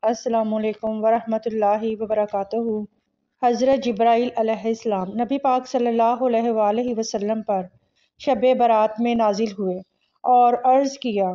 السلام علیکم ورحمۃ اللہ وبرکاتہ۔ حضرت جبرائیل علیہ السلام نبی پاک صلی اللہ علیہ وآلہ وسلم پر شب برات میں نازل ہوئے اور عرض کیا،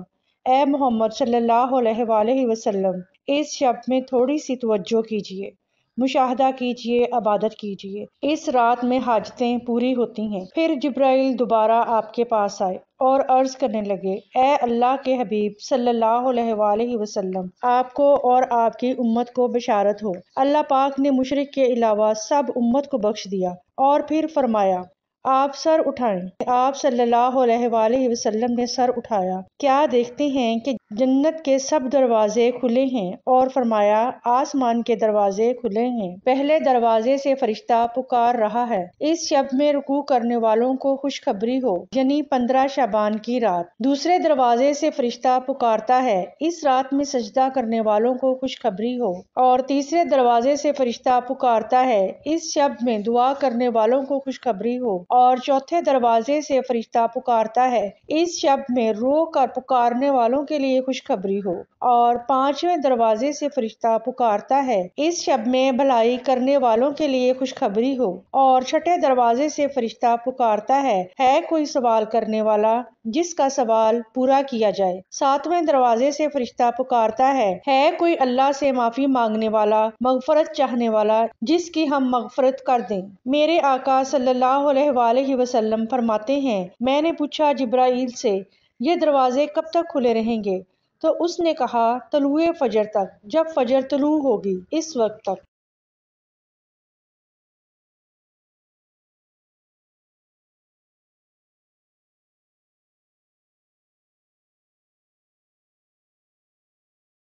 اے محمد صلی اللہ علیہ وآلہ وسلم، اس شب میں تھوڑی سی توجہ کیجیے، مشاہدہ کیجیے، عبادت کیجیے، اس رات میں حاجتیں پوری ہوتی ہیں۔ پھر جبرائیل دوبارہ آپ کے پاس آئے اور عرض کرنے لگے، اے اللہ کے حبیب صلی اللہ علیہ وآلہ وسلم، آپ کو اور آپ کی امت کو بشارت ہو، اللہ پاک نے مشرک کے علاوہ سب امت کو بخش دیا۔ اور پھر فرمایا، آپ سر اٹھائیں۔ آپ صلی اللہ علیہ وآلہ وسلم نے سر اٹھایا، کیا دیکھتے ہیں کہ جنت کے سب دروازے کھلے ہیں، اور فرمایا، آسمان کے دروازے کھلے ہیں۔ پہلے دروازے سے فرشتہ پکار رہا ہے، اس شب میں رکوع کرنے والوں کو خوشخبری ہو، یعنی 15 شعبان کی رات۔ دوسرے دروازے سے فرشتہ پکارتا ہے، اس رات میں سجدہ کرنے والوں کو خوشخبری ہو۔ اور تیسرے دروازے سے فرشتہ پکارتا ہے، اس شب میں دعا کرنے والوں کو خوشخبری ہو۔ اور چوتھے دروازے سے فرشتہ پکارتا ہے، اس شب میں رو کر پکارنے والوں کے لیے خوشخبری ہو۔ اور پانچویں دروازے سے فرشتہ پکارتا ہے، اس شب میں بھلائی کرنے والوں کے لیے خوشخبری ہو۔ اور چھٹے دروازے سے فرشتہ پکارتا ہے کوئی سوال کرنے والا جس کا سوال پورا کیا جائے۔ ساتویں دروازے سے فرشتہ پکارتا ہے کوئی اللہ سے معافی مانگنے والا، مغفرت چاہنے والا جس کی ہم مغفرت کر دیں۔ میرے آقا صلی اللہ علیہ وآلہ وسلم فرماتے ہیں، میں نے پوچھا جبرائیل سے، یہ دروازے کب تک کھلے رہیں گے؟ تو اس نے کہا، طلوع فجر تک، جب فجر طلوع ہوگی اس وقت تک۔